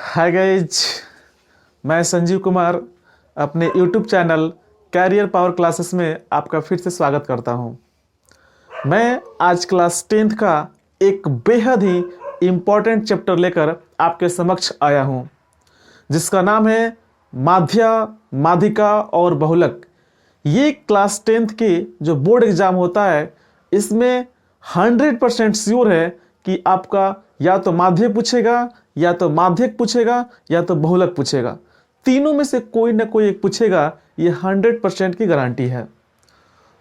Hi guys, मैं संजीव कुमार अपने YouTube channel career power classes में आपका फिर से स्वागत करता हूं। मैं आज क्लास 10th का एक बेहद ही इम्पॉर्टेंट चैप्टर लेकर आपके समक्ष आया हूं, जिसका नाम है माध्या, माध्यिका और बहुलक। ये क्लास 10th की जो बोर्ड एग्जाम होता है, इसमें 100% श्योर है कि आपका या तो माध्य पूछेगा, या तो माध्यक पूछेगा, या तो बहुलक पूछेगा। तीनों में से कोई ना कोई एक पूछेगा, ये 100% की गारंटी है।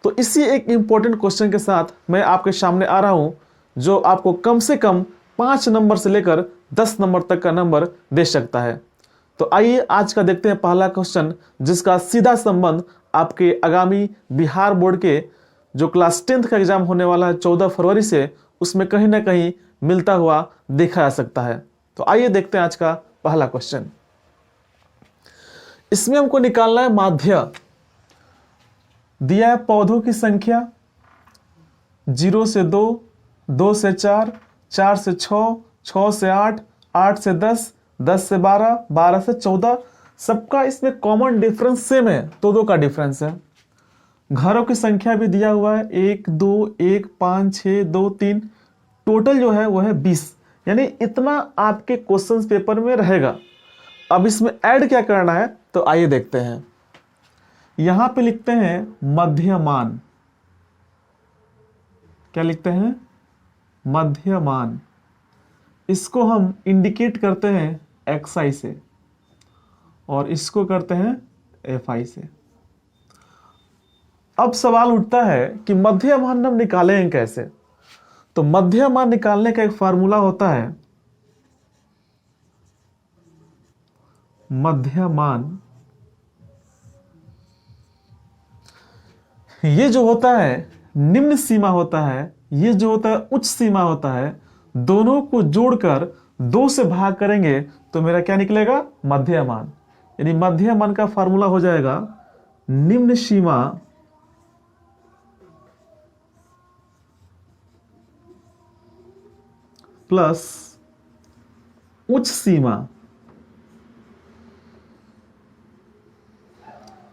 तो इसी एक इंपॉर्टेंट क्वेश्चन के साथ मैं आपके सामने आ रहा हूं, जो आपको कम से कम 5 नंबर से लेकर 10 नंबर तक का नंबर दे सकता है। तो आइए आज का देखते हैं पहला क्वेश्चन, जिसका सीधा संबंध आपके आगामी बिहार बोर्ड के जो क्लास 10th का एग्जाम होने वाला है 14 फरवरी से, उसमें कहीं ना कहीं मिलता हुआ देखा जा सकता है। तो आइए देखते हैं आज का पहला क्वेश्चन। इसमें हमको निकालना है माध्य। दिया है पौधों की संख्या 0 से 2, 2 से 4, 4 से 6, 6 से 8, 8 से 10, 10 से 12, 12 से 14। सबका इसमें कॉमन डिफरेंस सेम है, दो का डिफरेंस है। घरों की संख्या भी दिया हुआ है 1, 2, 1, 5, 6, 2, 3। टोटल जो है वो है 20। यानी इतना आपके क्वेश्चंस पेपर में रहेगा। अब इसमें ऐड क्या करना है, तो आइए देखते हैं। यहां पे लिखते हैं मध्यमान। क्या लिखते हैं? मध्यमान। इसको हम इंडिकेट करते हैं XI से और इसको करते हैं FI से। अब सवाल उठता है कि मध्यमान हम निकालेंगे कैसे? तो मध्यमान निकालने का एक फार्मूला होता है, मध्यमान। ये जो होता है निम्न सीमा होता है, ये जो होता है उच्च सीमा होता है। दोनों को जोड़कर 2 से भाग करेंगे तो मेरा क्या निकलेगा? मध्यमान। यानी मध्यमान का फार्मूला हो जाएगा निम्न सीमा प्लस उच्च सीमा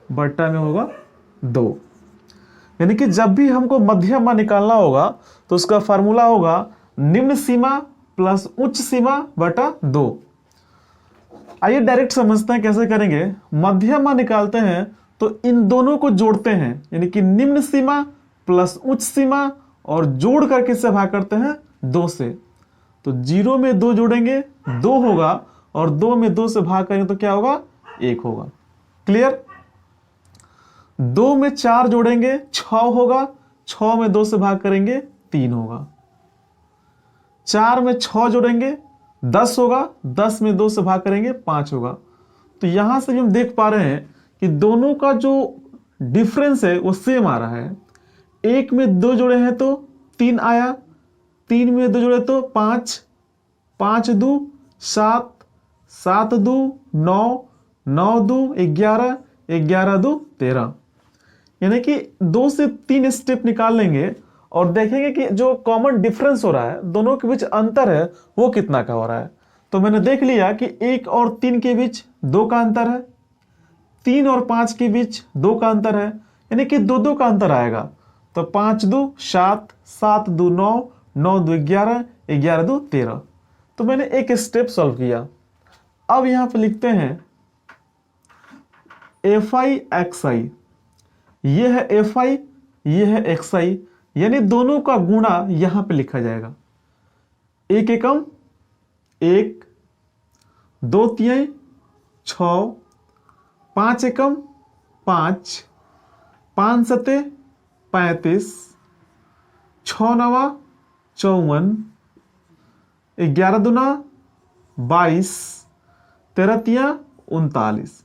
बट्टा में होगा 2। यानी कि जब भी हमको मध्यमान निकालना होगा तो उसका फार्मूला होगा निम्न सीमा प्लस उच्च सीमा बटा 2। आइए डायरेक्ट समझते हैं कैसे करेंगे। मध्यमान निकालते हैं तो इन दोनों को जोड़ते हैं, यानी कि निम्न सीमा प्लस उच्च सीमा, और जोड़ करके से भाग करते हैं 2 से। तो 0 में 2 जोड़ेंगे 2 होगा, और 2 में 2 से भाग करेंगे तो क्या होगा? 1 होगा। क्लियर? 2 में 4 जोड़ेंगे 6 होगा, 6 में 2 से भाग करेंगे 3 होगा। 4 में 6 जोड़ेंगे 10 होगा, 10 में 2 से भाग करेंगे 5 होगा। तो यहां से भी हम देख पा रहे हैं कि दोनों का जो डिफरेंस है वो सेम आ रहा है। 1 में 2 जोड़े हैं तो 3 आया, 3 में 2 जोड़े तो 5, 5 2 7, 7 2 9, 9 2 11, 11 2 13। यानी कि 2 से 3 स्टेप निकाल लेंगे और देखेंगे कि जो कॉमन डिफरेंस हो रहा है, दोनों के बीच अंतर है, वो कितना का हो रहा है। तो मैंने देख लिया कि 1 और 3 के बीच 2 का अंतर है, 3 और 5 के बीच 2 का अंतर है, यानी कि 2 का अंतर आएगा। तो 5 2 7, 7 2 9, 9 2 11, 11 2 13। तो मैंने एक स्टेप सॉल्व किया। अब यहां पे लिखते हैं FI XI। ये है FI, ये है XI, यानी दोनों का गुणा यहां पे लिखा जाएगा। 1 एकम 1, 2 तिहाई 6, 5 एकम 5, 5 सते 35, 6 नवा 54, 11 दूना 22, 13 तिया 39।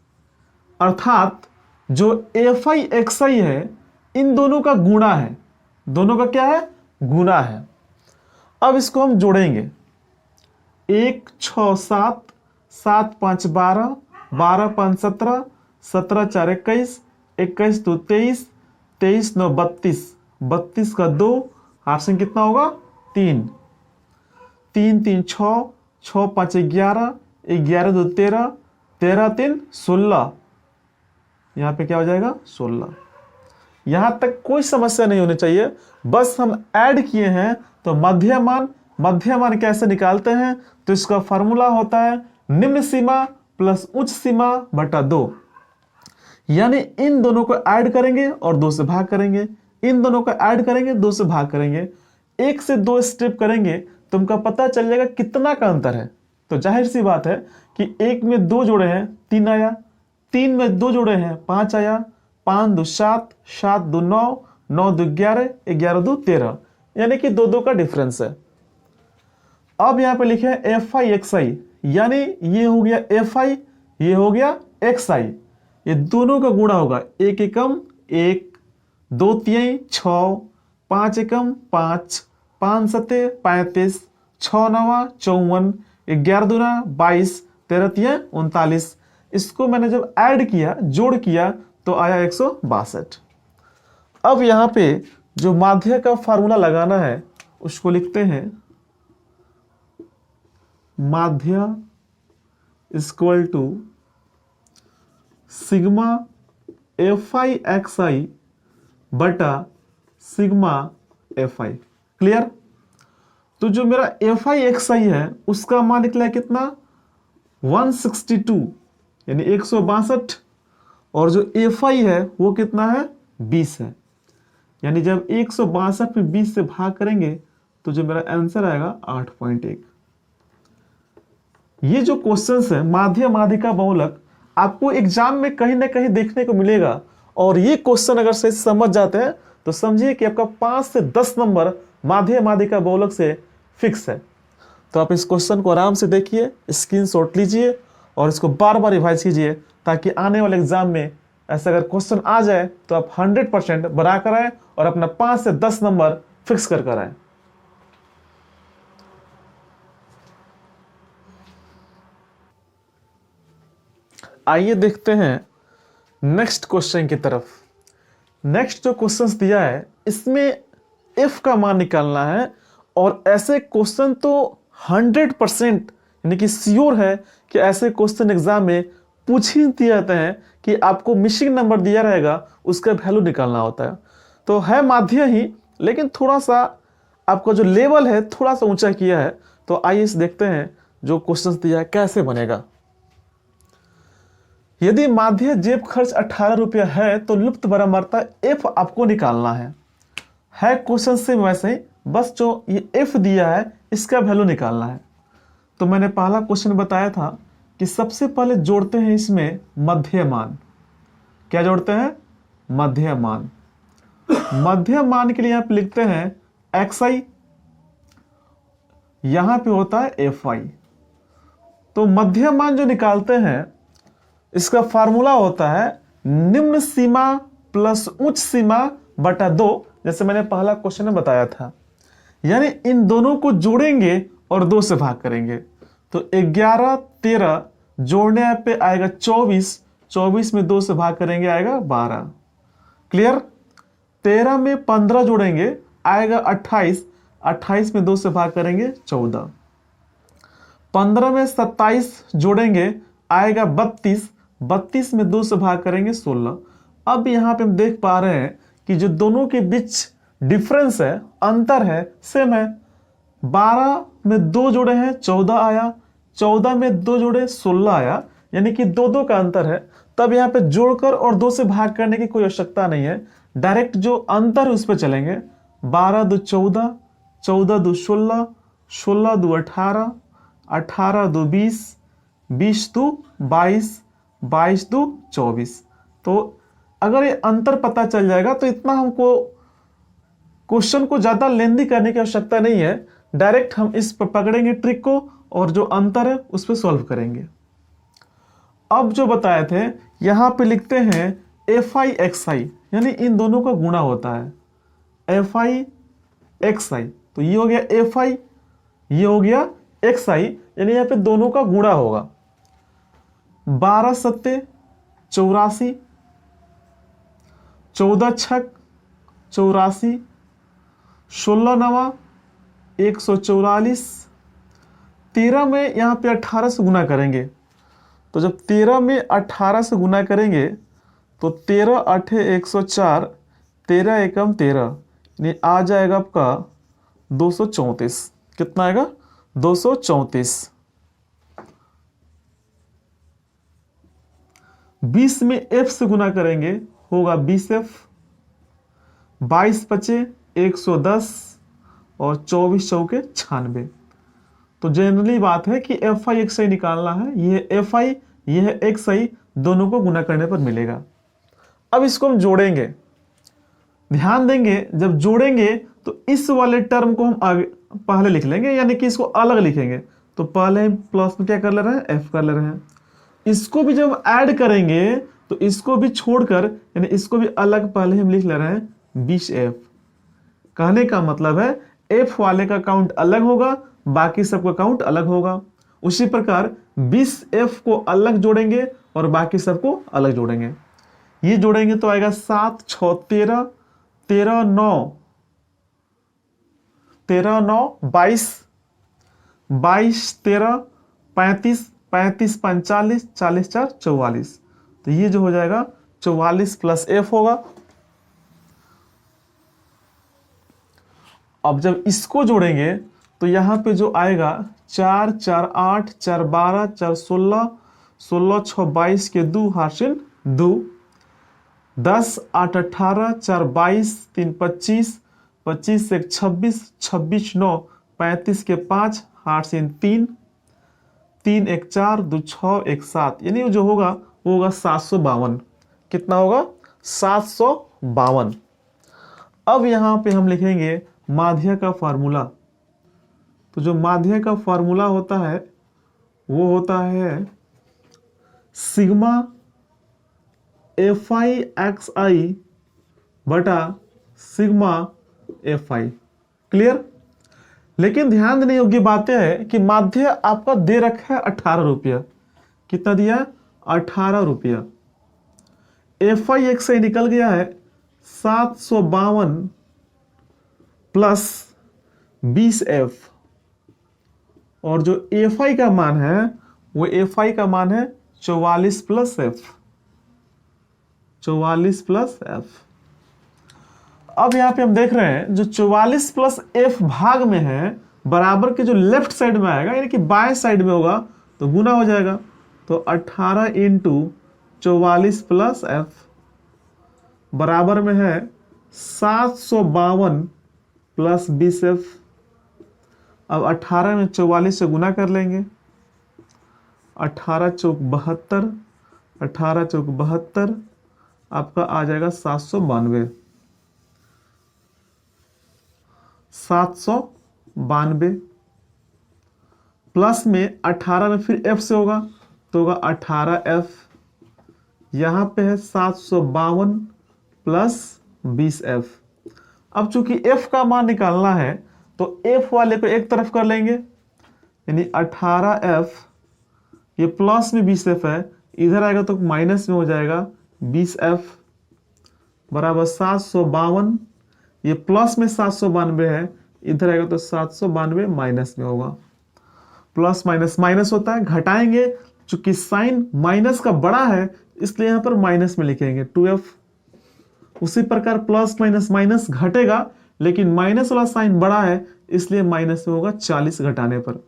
अर्थात जो FI XI है, इन दोनों का गुणा है। दोनों का क्या है? गुणा है। अब इसको हम जोड़ेंगे। 1 6 7, 7 5 12, 12 5 17, 17 4 21, 21 2 23, 23 9 32, 32 का 2, ऑप्शन कितना होगा? 3, 3 3 6, 6 5 11, 11 दो 13, 13 3 16, यहाँ पे क्या हो जाएगा 16। यहाँ तक कोई समस्या नहीं होनी चाहिए, बस हम ऐड किए हैं। तो मध्यमान कैसे निकालते हैं? तो इसका फॉर्मूला होता है निम्न सीमा प्लस उच्च सीमा बटा 2। यानी इन दोनों को ऐड करेंगे और 2 से भाग करेंगे, इन दोनों को ऐड करेंगे 2 से भाग करेंगे, 1 से 2 स्टेप करेंगे, तुमको पता चल जाएगा कितना का अंतर है। तो जाहिर सी बात है कि 1 में 2 जोड़े हैं 3 आया, 3 में 2 जोड़े हैं 5 आया, 5 2 7, 7 2 9, 9 2 11, 11 2 13, यानी कि 2 2 का डिफरेंस है। अब यहाँ पे लिखे हैं एफ आई एक्स आई, यानी ये हो गया एफ आई, ये हो गया एक्स आई, ये दोनों का गुणा होगा। 1 एकम 1, 2 तिहाई 6, 5 एकम 5, 5 सते 35, 6 नवा 54, 11 दूना 22, 13 तिहाई 39। इसको मैंने जब ऐड किया, जोड़ किया, तो आया 162। अब यहाँ पे जो माध्य का फार्मूला लगाना है उसको लिखते हैं माध्य equal to sigma F I X I बटा सिग्मा एफ आई। क्लियर? तो जो मेरा एफ आई एक्स आई है उसका मान निकला है कितना? 162, यानी 162, और जो एफ आई है वो कितना है? 20 है। यानी जब 162 में 20 से भाग करेंगे तो जो मेरा आंसर आएगा 8.1। ये जो क्वेश्चंस है माध्य माध्यिका बहुलक आपको एग्जाम में कहीं ना कहीं देखने को मिलेगा, और ये क्वेश्चन अगर सही समझ जाते हैं तो समझिए कि आपका 5 से 10 नंबर माध्य माध्यिका बहुलक से फिक्स है। तो आप इस क्वेश्चन को आराम से देखिए, स्क्रीनशॉट लीजिए और इसको बार बार रिवाइज कीजिए, ताकि आने वाले एग्जाम में ऐसा अगर क्वेश्चन आ जाए तो आप 100% बना कर आए और अपना 5 से 10 नंबर फिक्स कर आए। आइए देखते हैं नेक्स्ट क्वेश्चन की तरफ। नेक्स्ट जो क्वेश्चन दिया है इसमें एफ का मान निकालना है, और ऐसे क्वेश्चन तो 100% यानी कि श्योर है कि ऐसे क्वेश्चन एग्जाम में पूछ ही दिए जाते हैं कि आपको मिसिंग नंबर दिया रहेगा उसका वैल्यू निकालना होता है। तो है माध्य ही, लेकिन थोड़ा सा आपका जो लेवल है थोड़ा सा ऊंचा किया है। तो आइए इस देखते हैं जो क्वेश्चन दिया है कैसे बनेगा। यदि माध्य जेब खर्च 18 रुपया है तो लुप्त बराबरता एफ आपको निकालना है क्वेश्चन से वैसे ही, बस जो ये एफ दिया है इसका वैल्यू निकालना है। तो मैंने पहला क्वेश्चन बताया था कि सबसे पहले जोड़ते हैं इसमें मध्यमान। क्या जोड़ते हैं? मध्यमान। मध्यमान के लिए यहां पे लिखते हैं एक्स आई, यहां पे होता है एफ आई। तो मध्यमान जो निकालते हैं इसका फार्मूला होता है निम्न सीमा प्लस उच्च सीमा बटा 2, जैसे मैंने पहला क्वेश्चन में बताया था। यानी इन दोनों को जोड़ेंगे और 2 से भाग करेंगे। तो 11 13 जोड़ने पे आएगा 24, 24 में 2 से भाग करेंगे आएगा 12। क्लियर? 13 में 15 जोड़ेंगे आएगा 28, 28 में 2 से भाग करेंगे 14। 15 में 27 जोड़ेंगे आएगा 32, 32 में 2 से भाग करेंगे 16। अब यहां पे हम देख पा रहे हैं कि जो दोनों के बीच डिफरेंस है, अंतर है, सेम है। 12 में 2 जोड़े हैं 14 आया, 14 में 2 जोड़े 16 आया, यानी कि 2 2 का अंतर है। तब यहाँ पे जोड़कर और 2 से भाग करने की कोई आवश्यकता नहीं है, डायरेक्ट जो अंतर है उस पर चलेंगे। 12 2 14, 14 2 16, 16 2 18, 18 2 20, 20 2 22, 22 2 24। तो अगर ये अंतर पता चल जाएगा तो इतना हमको क्वेश्चन को ज्यादा लेंदी करने की आवश्यकता नहीं है, डायरेक्ट हम इस पर पकड़ेंगे ट्रिक को और जो अंतर है उस पर सॉल्व करेंगे। अब जो बताए थे यहां पे लिखते हैं एफ आई एक्स आई, यानी इन दोनों का गुणा होता है एफ आई एक्स आई। तो ये हो गया एफ आई, ये हो गया एक्स आई, यानी यहां पे दोनों का गुणा होगा। 12 सत्ते 84, 14 छक 84, 16 नवा 144, 13 में यहाँ पे 18 से गुना करेंगे, तो जब 13 में 18 से गुना करेंगे तो 13 8 104, 13 एकम 13, यानी आ जाएगा आपका 234। कितना आएगा? 234। 20 में f से गुना करेंगे, होगा 20f। 22 बचे 110 और 24 चौके 96। तो जनरली बात है कि एफ आई एक्स आई निकालना है। ये एफ आई, ये है एक्स आई, दोनों को गुना करने पर मिलेगा। अब इसको हम जोड़ेंगे, ध्यान देंगे जब जोड़ेंगे तो इस वाले टर्म को हम आगे पहले लिख लेंगे, यानी कि इसको अलग लिखेंगे। तो पहले हम प्लस में क्या कर ले रहे हैं? एफ कर ले रहे हैं। इसको भी जब ऐड करेंगे तो इसको भी छोड़कर, यानी इसको भी अलग पहले हम लिख ले रहे हैं 20f। कहने का मतलब है f वाले का काउंट अलग होगा, बाकी सबका काउंट अलग होगा। उसी प्रकार 20f को अलग जोड़ेंगे और बाकी सबको अलग जोड़ेंगे। ये जोड़ेंगे तो आएगा 7 6 13, 13 9 13 9 22, 22 13 35, 35 45, 40 4 44। तो ये जो हो जाएगा 44 प्लस f होगा। अब जब इसको जोड़ेंगे तो यहां पे जो आएगा 4 4 8, 4 12, 4 16, 16 6 22 के 2 हासिल 2, 10 8 18, 4 22, 3 25, 25 1 26, 26 9 35 के 5 हासिल 3, 3 1 4, 2 6 1 7, यानी जो होगा वो होगा 752। कितना होगा? 752। अब यहां पे हम लिखेंगे माध्य का फार्मूला। तो जो माध्य का फार्मूला होता है वो होता है sigma F I X I बटा सिग्मा एफ आई। क्लियर? लेकिन ध्यान देने योग्य बातें है कि माध्य आपका दे रखा है 18 रुपया। कितना दिया? 18 रुपया। एफ आई एक्स आई निकल गया है 752 प्लस 20f, और जो एफ आई का मान है वो एफ आई का मान है 44 प्लस एफ, 44 प्लस एफ। अब यहां पे हम देख रहे हैं जो 44 प्लस एफ भाग में है, बराबर के जो लेफ्ट साइड में आएगा, यानी कि बाएं साइड में होगा तो गुना हो जाएगा। तो 18 इंटू 44 प्लस एफ बराबर में है 752 प्लस 20f। अब 18 में 44 से गुना कर लेंगे, 18 चौक 72, 18 चौक 72, आपका आ जाएगा 792, 792 प्लस में 18 में फिर f से होगा तो होगा 18f। यहां पे है 752 प्लस 20f। अब चूंकि f का मान निकालना है तो f वाले को एक तरफ कर लेंगे, यानी 18f, ये प्लस में 20f है, इधर आएगा तो माइनस में हो जाएगा 20f बराबर 752, ये प्लस में 792 है, इधर आएगा तो 792 माइनस में होगा। प्लस माइनस माइनस होता है, घटाएंगे, चूंकि साइन माइनस का बड़ा है इसलिए यहां पर माइनस में लिखेंगे 2f। उसी प्रकार प्लस माइनस माइनस घटेगा, लेकिन माइनस वाला साइन बड़ा है इसलिए माइनस में होगा 40 घटाने पर।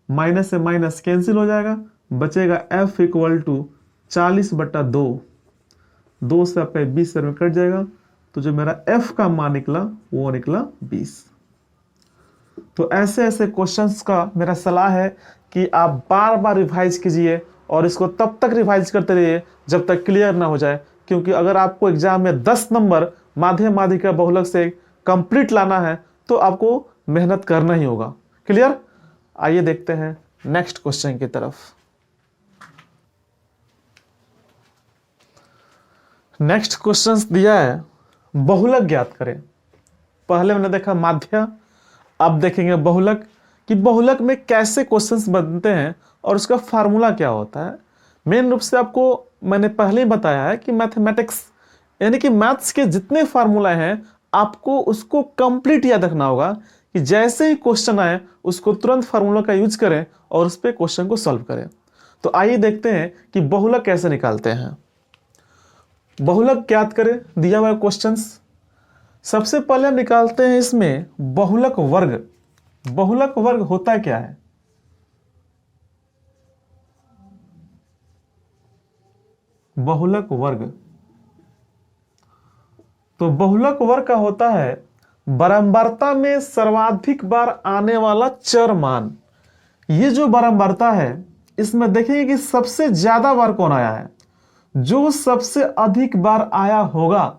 माइनस से माइनस कैंसिल हो जाएगा, बचेगा f इक्वल टू 40 बटा 2, 2 से आपका 20 में कट जाएगा, तो जो मेरा f का मान निकला वो निकला 20। तो ऐसे ऐसे क्वेश्चंस का मेरा सलाह है कि आप बार बार रिवाइज कीजिए और इसको तब तक रिवाइज करते रहिए जब तक क्लियर ना हो जाए, क्योंकि अगर आपको एग्जाम में 10 नंबर माध्य माध्यिका बहुलक से कंप्लीट लाना है तो आपको मेहनत करना ही होगा। क्लियर? आइए देखते हैं नेक्स्ट क्वेश्चन की तरफ। नेक्स्ट क्वेश्चन दिया है बहुलक ज्ञात करें। पहले मैंने देखा माध्य, अब देखेंगे बहुलक कि बहुलक में कैसे क्वेश्चंस बनते हैं और उसका फार्मूला क्या होता है। मेन रूप से आपको मैंने पहले ही बताया है कि मैथमेटिक्स यानी कि मैथ्स के जितने फार्मूला हैं आपको उसको कंप्लीट याद रखना होगा कि जैसे ही क्वेश्चन आए उसको तुरंत फार्मूला का यूज करें और उस पर क्वेश्चन को सॉल्व करें। तो आइए देखते हैं कि बहुलक कैसे निकालते हैं। बहुलक ज्ञात करें दिया हुआ क्वेश्चंस। सबसे पहले हम निकालते हैं इसमें बहुलक वर्ग। बहुलक वर्ग होता क्या है? बहुलक वर्ग, तो बहुलक वर्ग का होता है बारंबारता में सर्वाधिक बार आने वाला चर मान। ये जो बारंबारता है इसमें देखेंगे कि सबसे ज्यादा बार कौन आया है, जो सबसे अधिक बार आया होगा।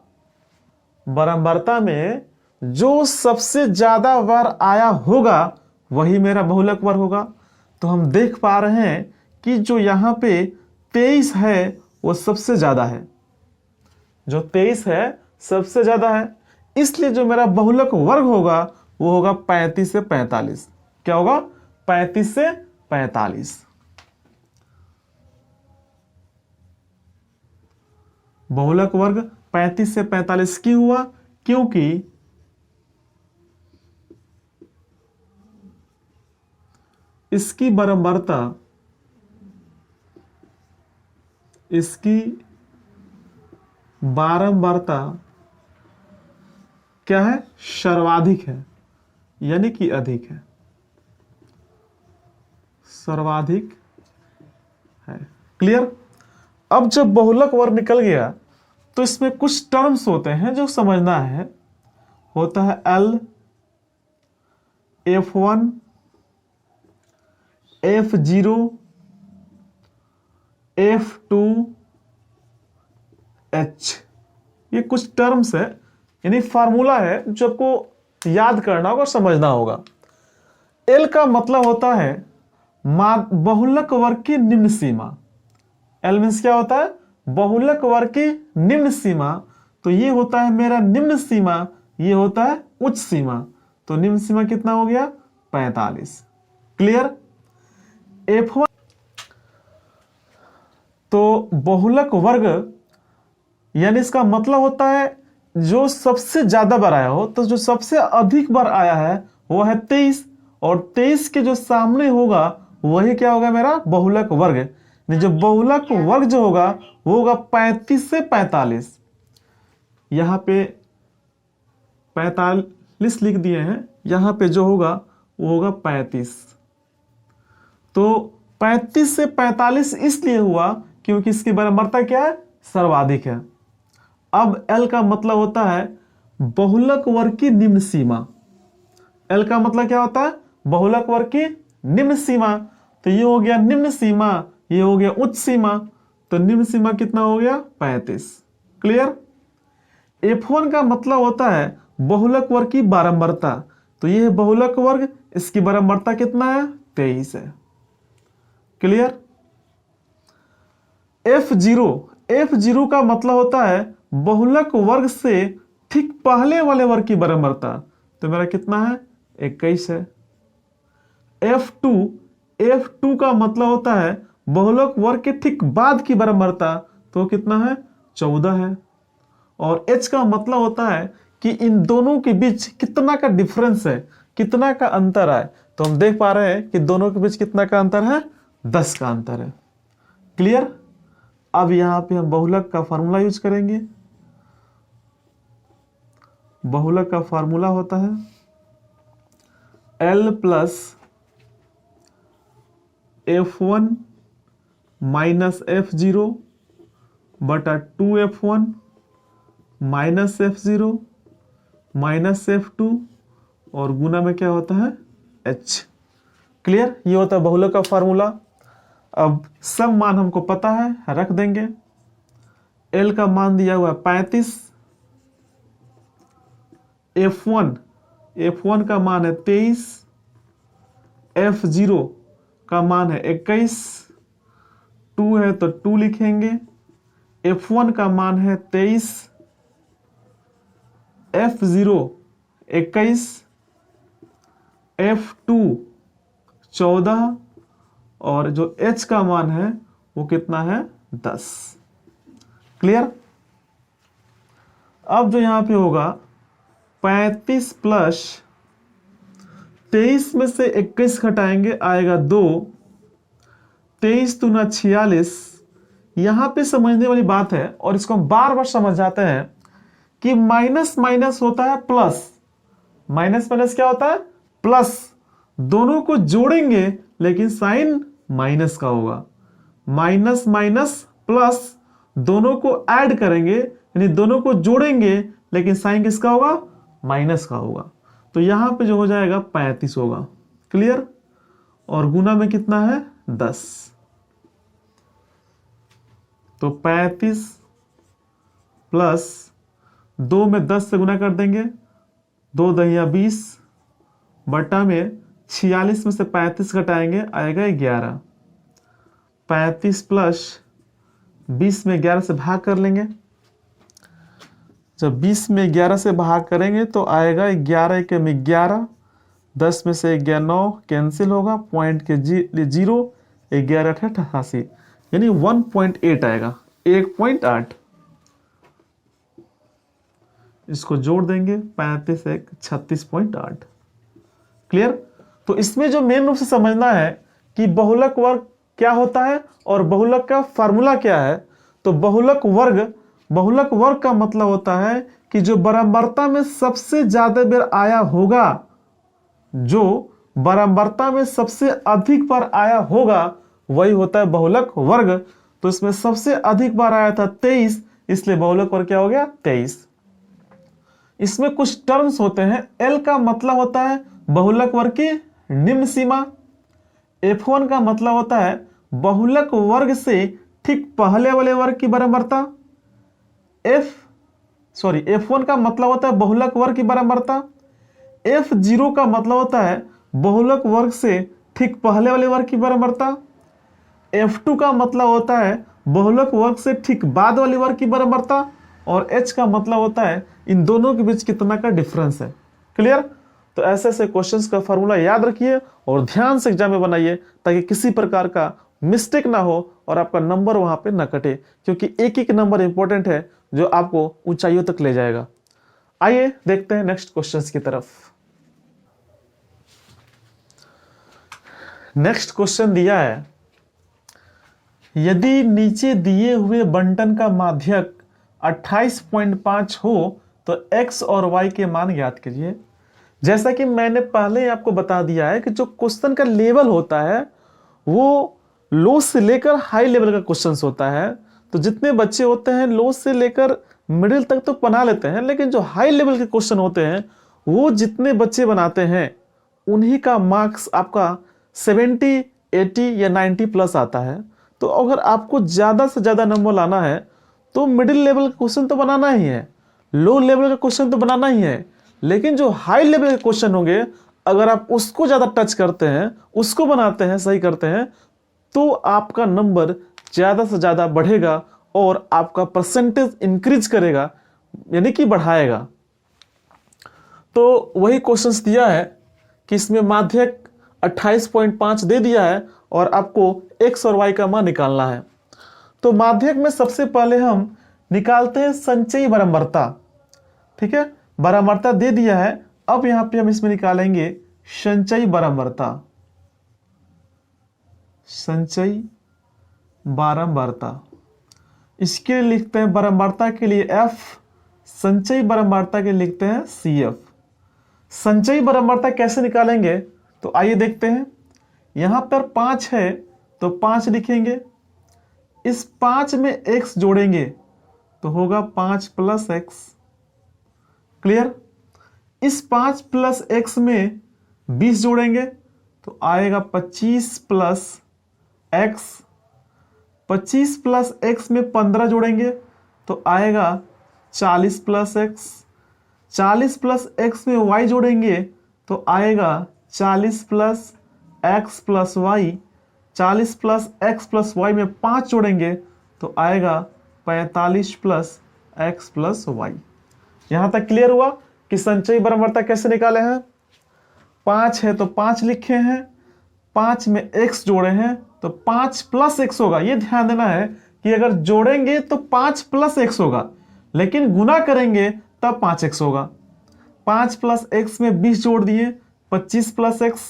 बारंबारता में जो सबसे ज्यादा बार आया होगा वही मेरा बहुलक वर्ग होगा। तो हम देख पा रहे हैं कि जो यहां पे 23 है वो सबसे ज्यादा है, जो 23 है सबसे ज्यादा है, इसलिए जो मेरा बहुलक वर्ग होगा वो होगा 35 से 45। क्या होगा? 35 से 45। बहुलक वर्ग 35 से 45 क्यों हुआ? क्योंकि इसकी बारंबारता, इसकी बारंबारता क्या है? सर्वाधिक है, यानी कि अधिक है, सर्वाधिक है। क्लियर? अब जब बहुलक वर्ग निकल गया तो इसमें कुछ टर्म्स होते हैं जो समझना है। होता है L, F1, F0, F2, H। ये कुछ टर्म्स है, यानी फार्मूला है जो आपको याद करना होगा और समझना होगा। L का मतलब होता है बहुलक वर्ग की निम्न सीमा। L मीन्स क्या होता है? बहुलक वर्ग की निम्न सीमा। तो ये होता है मेरा निम्न सीमा, ये होता है उच्च सीमा। तो निम्न सीमा कितना हो गया? 45। क्लियर? F1, तो बहुलक वर्ग यानी इसका मतलब होता है जो सबसे ज्यादा बार आया हो। तो जो सबसे अधिक बार आया है वो है 23, और 23 के जो सामने होगा वही क्या होगा? मेरा बहुलक वर्ग। जो बहुलक वर्ग जो होगा वो होगा 35 से 45। यहां पे 45 लिख दिए हैं, यहां पे जो होगा वो होगा 35। तो 35 से 45 इसलिए हुआ क्योंकि इसकी बारंबारता क्या है? सर्वाधिक है। अब L का मतलब होता है बहुलक वर्ग की निम्न सीमा। L का मतलब क्या होता है? बहुलक वर्ग की निम्न सीमा। तो ये हो गया निम्न सीमा, ये हो गया उच्च सीमा। तो निम्न सीमा कितना हो गया? 35। क्लियर? F1 का मतलब होता है बहुलक वर्ग की बारंबारता। तो ये है बहुलक वर्ग, इसकी बारंबारता कितना है? 23 है। क्लियर? F0 का मतलब होता है बहुलक वर्ग से ठीक पहले वाले वर्ग की बारंबारता। तो मेरा कितना है? 21 है। F2 का मतलब होता है बहुलक वर्ग के ठीक बाद की बारंबारता। तो कितना है? 14 है। और H का मतलब होता है कि इन दोनों के बीच कितना का डिफरेंस है, कितना का अंतर है। तो हम देख पा रहे हैं कि दोनों के बीच कितना का अंतर है? 10 का अंतर है। क्लियर? अब यहां पे हम बहुलक का फार्मूला यूज करेंगे। बहुलक का फार्मूला होता है L plus F1 minus F0 बटा 2F1 minus F0 minus F2 और गुना में क्या होता है? H। क्लियर? ये होता है बहुलक का फार्मूला। अब सब मान हमको पता है, रख देंगे। L का मान दिया हुआ है 35, F1 का मान है 23, F0 का मान है 21, 2 है तो 2 लिखेंगे। F1 का मान है 23, F0 21, F2 14 और जो H का मान है वो कितना है? 10। क्लियर? अब जो यहां पे होगा 35 प्लस 23 में से 21 घटाएंगे आएगा 2, 23 दूना 46। यहां पे समझने वाली बात है और इसको हम बार बार समझ जाते हैं कि माइनस माइनस होता है प्लस, माइनस माइनस क्या होता है प्लस, दोनों को जोड़ेंगे लेकिन साइन माइनस का होगा, माइनस माइनस प्लस, दोनों को ऐड करेंगे यानी दोनों को जोड़ेंगे लेकिन साइन किसका होगा माइनस का होगा। तो यहां पे जो हो जाएगा 35 होगा। क्लियर। और गुना में कितना है 10, तो 35 प्लस 2 में 10 से गुना कर देंगे, 2 दहिया 20 बटा में 46 में से 35 घटाएंगे आएगा 11, 35 प्लस 20 में 11 से भाग कर लेंगे, जब 20 में 11 से भाग करेंगे तो आएगा 11 के में 11, 10 में से 9 कैंसिल होगा, पॉइंट के 0, 11 88 यानी 1.8 आएगा, 1.8। इसको जोड़ देंगे 35 1 36.8। क्लियर। तो इसमें जो मेन रूप से समझना है कि बहुलक वर्ग क्या होता है और बहुलक का फार्मूला क्या है। तो बहुलक वर्ग का मतलब होता है कि जो बराबरता में सबसे ज्यादा बार आया होगा, जो बराबरता में सबसे अधिक बार आया होगा वही होता है बहुलक वर्ग। तो इसमें सबसे अधिक बार आया था 23, इसलिए बहुलक वर्ग क्या हो गया 23। इसमें कुछ टर्म्स होते हैं। एल का मतलब होता है बहुलक वर्ग की निम्न सीमा, F1 का मतलब होता है बहुलक वर्ग से ठीक पहले वाले वर्ग की बराबरता, F1 का मतलब होता है बहुलक वर्ग की बराबरता, F0 का मतलब होता है बहुलक वर्ग से ठीक पहले वाले वर्ग की बराबरता, F2 का मतलब होता है बहुलक वर्ग से ठीक बाद वाले वर्ग की बराबरता, और H का मतलब होता है इन दोनों के बीच कितना का डिफरेंस है। क्लियर। तो ऐसे ऐसे क्वेश्चंस का फॉर्मूला याद रखिए और ध्यान से एग्जाम में बनाइए ताकि किसी प्रकार का मिस्टेक ना हो और आपका नंबर वहां पे ना कटे, क्योंकि एक एक नंबर इंपॉर्टेंट है जो आपको ऊंचाइयों तक ले जाएगा। आइए देखते हैं नेक्स्ट क्वेश्चंस की तरफ। नेक्स्ट क्वेश्चन दिया है, यदि नीचे दिए हुए बंटन का माध्यक 28.5 हो तो x और y के मान ज्ञात कीजिए। जैसा कि मैंने पहले आपको बता दिया है कि जो क्वेश्चन का लेवल होता है वो लो से लेकर हाई लेवल का क्वेश्चन होता है। तो जितने बच्चे होते हैं लो से लेकर मिडिल तक तो बना लेते हैं, लेकिन जो हाई लेवल के क्वेश्चन होते हैं वो जितने बच्चे बनाते हैं उन्हीं का मार्क्स आपका 70, 80 या 90 प्लस आता है। तो अगर आपको ज़्यादा से ज़्यादा नंबर लाना है तो मिडिल लेवल का क्वेश्चन तो बनाना ही है, लो लेवल का क्वेश्चन तो बनाना ही है, लेकिन जो हाई लेवल के क्वेश्चन होंगे अगर आप उसको ज़्यादा टच करते हैं, उसको बनाते हैं, सही करते हैं, तो आपका नंबर ज़्यादा से ज़्यादा बढ़ेगा और आपका परसेंटेज इंक्रीज करेगा, यानी कि बढ़ाएगा। तो वही क्वेश्चंस दिया है कि इसमें माध्यक 28.5 दे दिया है और आपको x और y का मान निकालना है। तो माध्यक में सबसे पहले हम निकालते हैं संचयी बराबरता। ठीक है, बराबरता दे दिया है, अब यहां पे हम इसमें निकालेंगे संचयी बराबरता, संचयी बारंबारता। इसके लिए लिखते हैं बराबरता के लिए F, संचयी बारंबारता के लिए लिखते हैं CF। संचयी बारंबारता कैसे निकालेंगे तो आइए देखते हैं। यहां पर 5 है तो 5 लिखेंगे, इस 5 में x जोड़ेंगे तो होगा 5 प्लस x। क्लियर। इस 5 प्लस x में 20 जोड़ेंगे तो आएगा 25 प्लस x, 25 प्लस x में 15 जोड़ेंगे तो आएगा 40 प्लस x, 40 प्लस x में y जोड़ेंगे तो आएगा 40 plus x plus y, 40 plus x plus y में 5 जोड़ेंगे तो आएगा 45 प्लस x प्लस y। यहां तक क्लियर हुआ कि संचयी बराबरता कैसे निकाले हैं। 5 है तो 5 लिखे हैं, 5 में x जोड़े हैं तो 5 प्लस x होगा। ये ध्यान देना है कि अगर जोड़ेंगे तो 5 प्लस x होगा, लेकिन गुना करेंगे तब 5x होगा। 5 प्लस x में 20 जोड़ दिए 25 प्लस एक्स,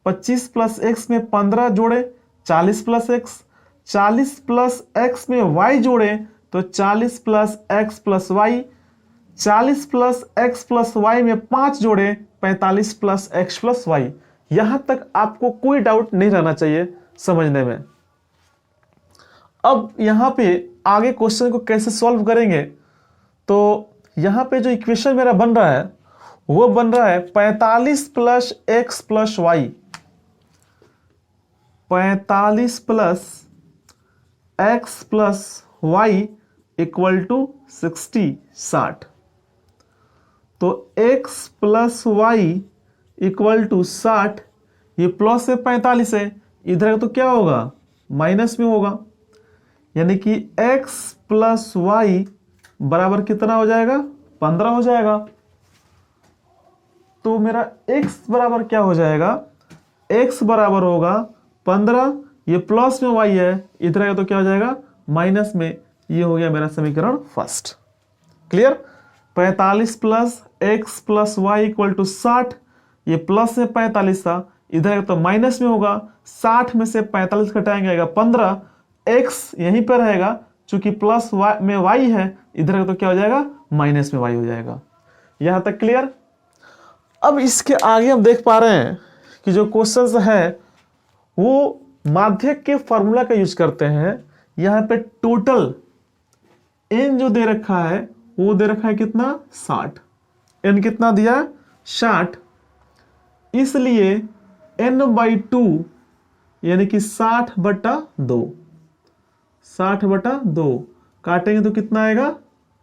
25 प्लस एक्स में 15 जोड़े 40 प्लस एक्स, 40 प्लस एक्स में वाई जोड़े तो 40 plus X plus Y, 40 plus X plus Y में 5 जोड़े 45 प्लस एक्स प्लस वाई। यहां तक आपको कोई डाउट नहीं रहना चाहिए समझने में। अब यहां पे आगे क्वेश्चन को कैसे सॉल्व करेंगे, तो यहां पे जो इक्वेशन मेरा बन रहा है वो बन रहा है 45 plus X plus Y, 45 plus X plus Y equal to 60। तो x plus Y equal to 60, ये प्लस से 45 है, इधर तो क्या होगा माइनस में होगा, यानी कि x प्लस वाई बराबर कितना हो जाएगा 15 हो जाएगा। तो मेरा x बराबर क्या हो जाएगा, x बराबर होगा 15, ये प्लस में y है, इधर तो क्या हो जाएगा माइनस में। ये हो गया मेरा समीकरण first. Clear. 45 plus X plus Y equal to 60, ये प्लस में 45 था, इधर तो माइनस में होगा, 60 में से 45 घटाएंगे आएगा 15, एक्स यहीं पर रहेगा चूंकि प्लस में वाई है, इधर तो क्या हो जाएगा माइनस में वाई हो जाएगा। यहां तक क्लियर। अब इसके आगे हम देख पा रहे हैं कि जो क्वेश्चंस है वो माध्यक के फॉर्मूला का यूज करते हैं। यहां पे टोटल एन जो दे रखा है वो दे रखा है कितना 60, एन कितना दिया 60, इसलिए n/2 यानी कि 60/2, 60/2 काटेंगे तो कितना आएगा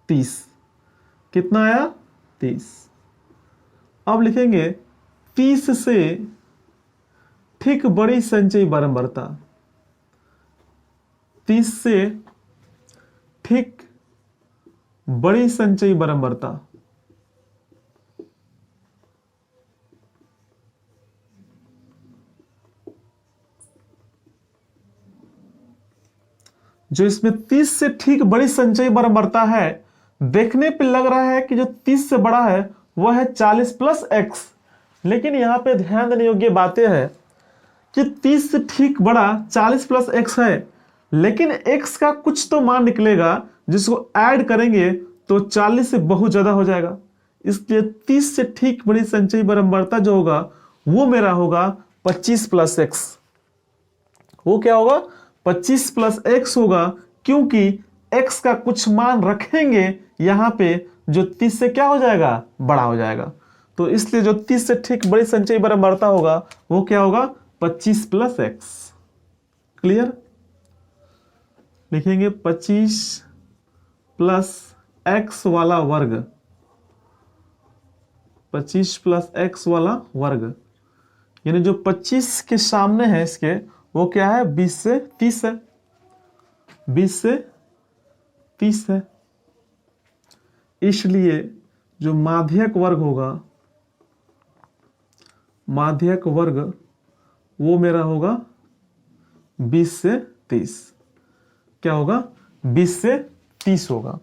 30, कितना आया 30। अब लिखेंगे 30 से ठीक बड़ी संचयी बारंबारता, 30 से ठीक बड़ी संचयी बारंबारता, जो इसमें 30 से ठीक बड़ी संचयी बारंबारता है, देखने पे लग रहा है कि जो 30 से बड़ा है वह है 40 प्लस एक्स, लेकिन यहां पे ध्यान देने योग्य बातें है कि 30 से ठीक बड़ा 40 प्लस एक्स है, लेकिन x का कुछ तो मान निकलेगा जिसको ऐड करेंगे तो 40 से बहुत ज्यादा हो जाएगा। इसलिए 30 से ठीक बड़ी संचयी बारंबारता जो होगा वो मेरा होगा 25 प्लस एक्स। वो क्या होगा 25 प्लस एक्स होगा, क्योंकि x का कुछ मान रखेंगे यहां पे जो 30 से क्या हो जाएगा बड़ा हो जाएगा। तो इसलिए जो 30 से ठीक बड़ी संचयी बारंबारता होगा वो क्या होगा 25 प्लस एक्स। क्लियर। लिखेंगे 25 प्लस एक्स वाला वर्ग, 25 प्लस एक्स वाला वर्ग, यानी जो 25 के सामने है इसके वो क्या है 20 से 30 है, 20 से 30 है। इसलिए जो माध्यक वर्ग होगा, माध्यक वर्ग वो मेरा होगा 20 से 30। क्या होगा 20 से 30 होगा।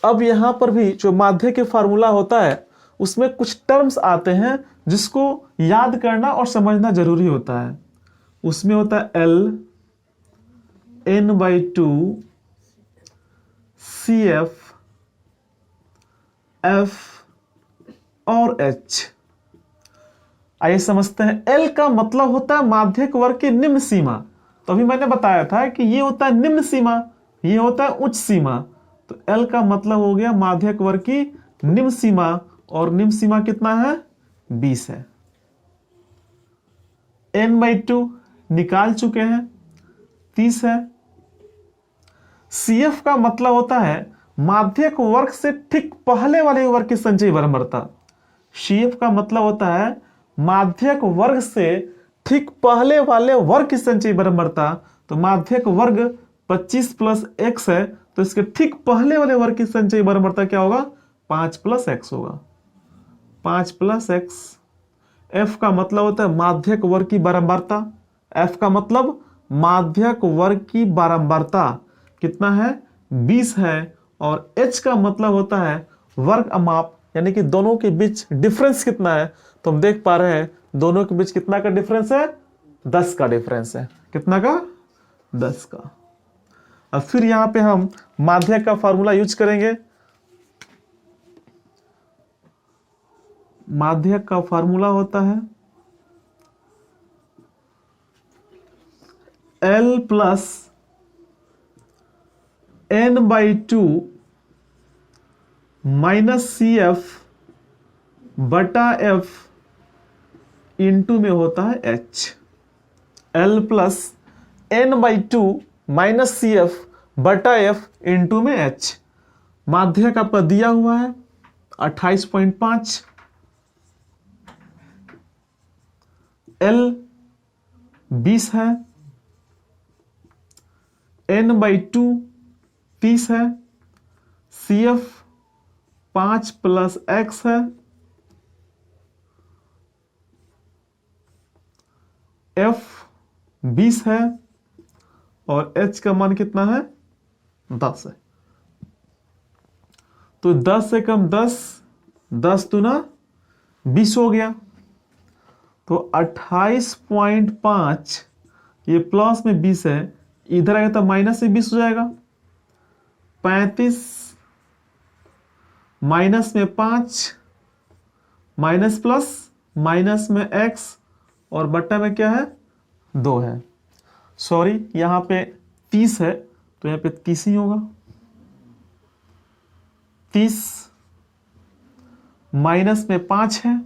अब यहां पर भी जो माध्यक के फार्मूला होता है उसमें कुछ टर्म्स आते हैं जिसको याद करना और समझना जरूरी होता है। उसमें होता है L n/2 CF F और H। आइए समझते हैं। L का मतलब होता है माध्यक वर्ग की निम्न सीमा। तो अभी मैंने बताया था कि ये होता है निम्न सीमा, ये होता है उच्च सीमा। तो L का मतलब हो गया माध्यक वर्ग की निम्न सीमा, और निम्न सीमा कितना है 20 है। n/2 निकाल चुके हैं 30 है। CF का मतलब होता है माध्यक वर्ग से ठीक पहले वाले वर्ग की संचयी बारंबारता। CF का मतलब होता है माध्यक वर्ग से ठीक पहले वाले वर्ग की संचयी बारंबारता। तो माध्यक वर्ग 25 प्लस एक्स है, तो इसके ठीक पहले वाले वर्ग की संचयी बारंबारता क्या होगा 5 प्लस एक्स होगा, 5 प्लस एक्स। F का मतलब होता है माध्यक वर्ग की बारंबारता। F का मतलब माध्यक वर्ग की बारंबारता कितना है 20 है, और H का मतलब होता है वर्ग अमाप, यानी कि दोनों के बीच डिफरेंस कितना है। तो हम देख पा रहे हैं दोनों के बीच कितना का डिफरेंस है? 10 का डिफरेंस है। कितना का? 10 का। अब फिर यहां पे हम माध्यक का फॉर्मूला यूज करेंगे। माध्यक का फॉर्मूला होता है L plus n/2 minus CF बटा F इंटू में होता है H। L plus n/2 minus CF बटा F इंटू में H। माध्यक आपका दिया हुआ है 28.5, L 20 है, n/2 30 है, CF 5 प्लस X है, F 20 है और H का मान कितना है? 10 है। तो 10 से कम 10, 10 दूना 20 हो गया। तो 28.5 ये प्लस में 20 है, इधर आएगा तो माइनस में 20 हो जाएगा। 35 माइनस में 5 माइनस प्लस माइनस में x और बट्टा में क्या है? 2 है। सॉरी यहां पे 30 है तो यहां पे 30 ही होगा। 30 माइनस में 5 है,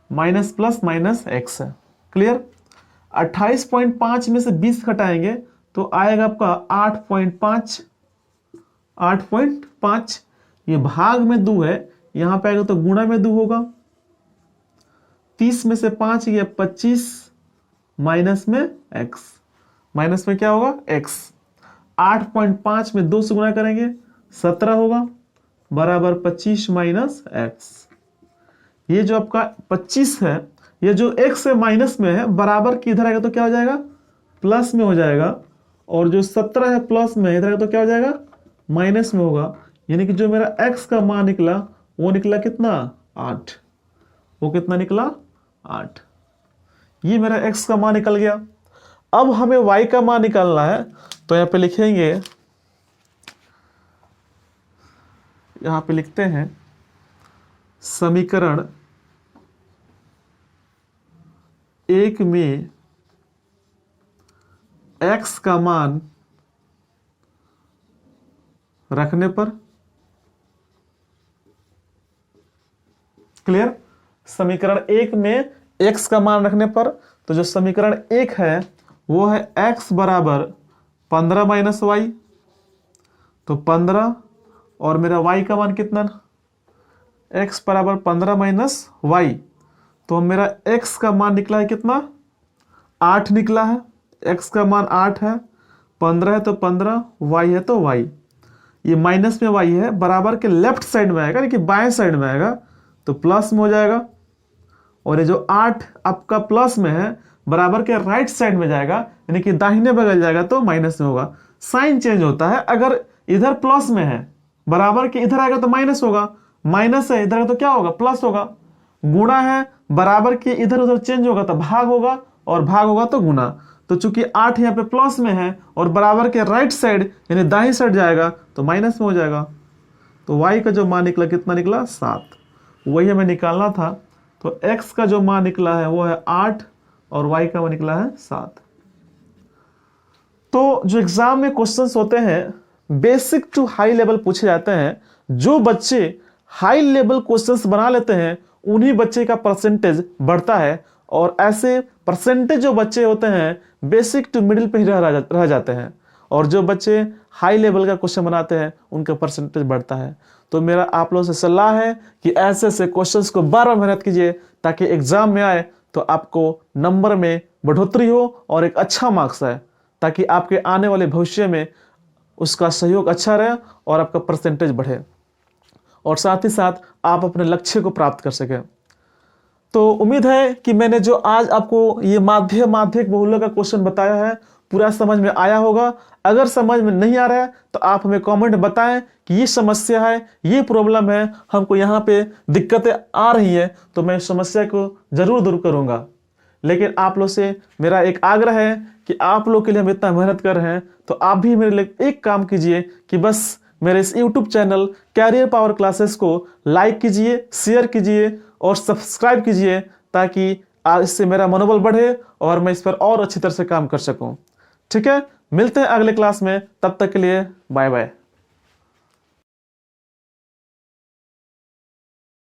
माइनस प्लस माइनस x है। क्लियर? 28.5 में से 20 घटाएंगे तो आएगा आपका 8.5। 8.5 ये भाग में 2 है, यहां पे आएगा तो गुणा में 2 होगा। 30 में से 5 गया 25 माइनस में x, माइनस में क्या होगा? x। 8.5 में 2 से गुणा करेंगे 17 होगा बराबर 25 माइनस x। ये जो आपका 25 है, ये जो x है माइनस में है, बराबर की इधर आएगा तो क्या हो जाएगा? प्लस में हो जाएगा। और जो 17 है प्लस में, इधर आएगा तो क्या हो जाएगा? माइनस में होगा। यानी कि जो मेरा x का मान निकला वो निकला कितना? 8। वो कितना निकला? 8। ये मेरा x का मान निकल गया। अब हमें y का मान निकालना है तो यहां पे लिखेंगे, यहां पे लिखते हैं समीकरण 1 में x का मान रखने पर। क्लियर? समीकरण 1 में x का मान रखने पर, तो जो समीकरण 1 है वो है x बराबर 15 माइनस वाई। तो 15 और मेरा y का मान कितना? x बराबर 15 माइनस वाई। तो मेरा x का मान निकला है कितना? 8 निकला है। x का मान 8 है, 15 है तो 15, y है तो y। ये माइनस में y है, बराबर के लेफ्ट साइड में आएगा, यानी कि बाएं साइड में आएगा तो प्लस में हो जाएगा। और ये जो 8 आपका प्लस में है, बराबर के राइट साइड में जाएगा, यानी कि दाहिने बगल जाएगा तो माइनस में होगा। साइन चेंज होता है। अगर इधर प्लस में है, बराबर के इधर आएगा तो माइनस होगा, माइनस है इधर तो क्या होगा? प्लस होगा। गुणा है, बराबर के इधर उधर चेंज होगा तो भाग होगा, और भाग होगा तो गुणा। तो चूंकि 8 यहाँ पे प्लस में है और बराबर के राइट साइड यानी दाहिनी साइड जाएगा तो माइनस में हो जाएगा। तो y का जो मान निकला कितना निकला? 7। वही हमें निकालना था। तो x का जो मान निकला है वो है 8 और y का मान निकला है 7। तो जो एग्जाम में क्वेश्चंस होते हैं बेसिक टू हाई लेवल पूछे जाते हैं। जो बच्चे हाई लेवल क्वेश्चंस बना लेते हैं उन्हीं बच्चे का परसेंटेज बढ़ता है, और ऐसे परसेंटेज जो बच्चे होते हैं बेसिक टू मिडिल पे ही रह जाते हैं, और जो बच्चे हाई लेवल का क्वेश्चन बनाते हैं उनका परसेंटेज बढ़ता है। तो मेरा आप लोगों से सलाह है कि ऐसे ऐसे क्वेश्चंस को बार-बार मेहनत कीजिए ताकि एग्जाम में आए तो आपको नंबर में बढ़ोतरी हो और एक अच्छा मार्क्स आए, ताकि आपके आने वाले भविष्य में उसका सहयोग अच्छा रहे और आपका परसेंटेज बढ़े, और साथ ही साथ आप अपने लक्ष्य को प्राप्त कर सकें। तो उम्मीद है कि मैंने जो आज आपको ये माध्यमिक बहुलक का क्वेश्चन बताया है पूरा समझ में आया होगा। अगर समझ में नहीं आ रहा है तो आप हमें कमेंट बताएं कि ये समस्या है, ये प्रॉब्लम है, हमको यहाँ पे दिक्कतें आ रही हैं, तो मैं इस समस्या को जरूर दूर करूँगा। लेकिन आप लोग से मेरा एक आग्रह है कि आप लोग के लिए हम इतना मेहनत कर रहे हैं, तो आप भी मेरे लिए एक काम कीजिए कि बस मेरे इस YouTube channel career power classes को लाइक कीजिए, शेयर कीजिए और सब्सक्राइब कीजिए, ताकि इससे मेरा मनोबल बढ़े और मैं इस पर और अच्छी तरह से काम कर सकूं। ठीक है, मिलते हैं अगले क्लास में, तब तक के लिए बाय बाय।